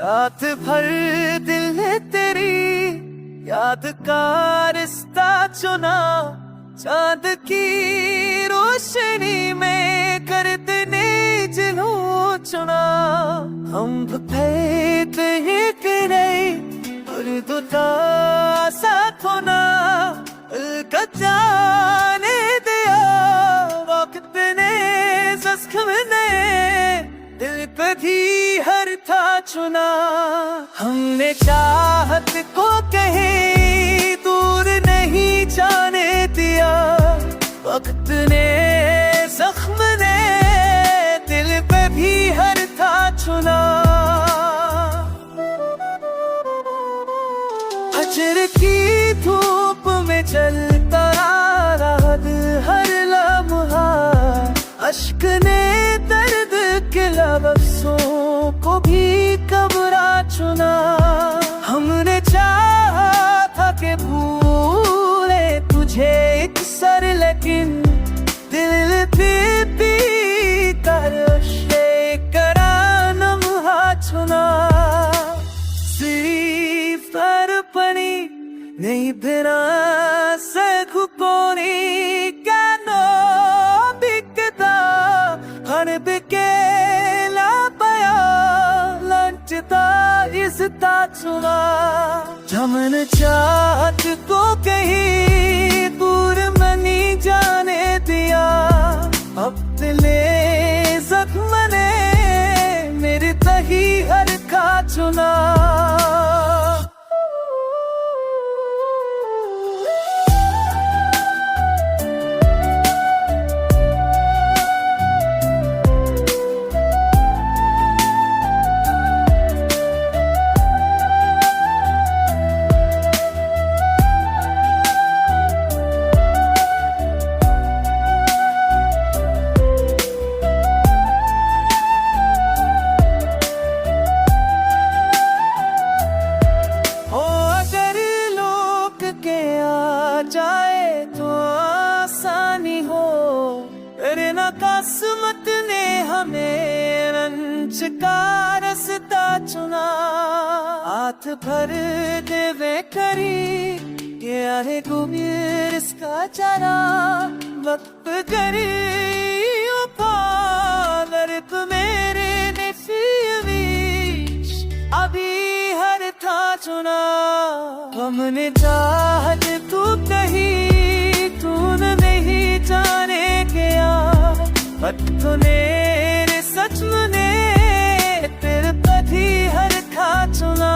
रात भर दिल ने तेरी याद का रिश्ता चुना, चांद की रोशनी में करते ने जुनून चुना। हम कहते हैं कि नहीं और दुटा साथ होना, जाने दिया वक्त ने जख्म ने दिल पे भी हर था चुना। हमने चाहत को कहीं दूर नहीं जाने दिया, वक्त ने जख्म ने दिल पे भी हर था चुना। फजर की धूप में चलता रहा हर लम्हा, अश्क ने दर्द के लफ्ज़ों को भी कबरा चुना। हमने चाहा था कि भूले तुझे एक सर, लेकिन दिल भी कर करा लम्हा चुना। सिर्फ तड़पनी नहीं बिना सखुपोनी कानो बिकता हन बिकेला पया लंचता इसता चुना। जमन चाहत को कहीं दूर मनी जाने दिया, अपने जख्म ने मेरे तही हर खा चुना। जाए तो आसानी हो, तेरे ना किस्मत ने हमें रंज का रास्ता चुना। हाथ भर देवे करी ये आहे गुमीर इसका चारा, वक्त करी उपागर तो मेरे नसीबीश अभी हर था चुना। हमने चाहत तू कहीं तूने नहीं जाने गया, वक्त ने सच में तेरे पति हर खा चुना।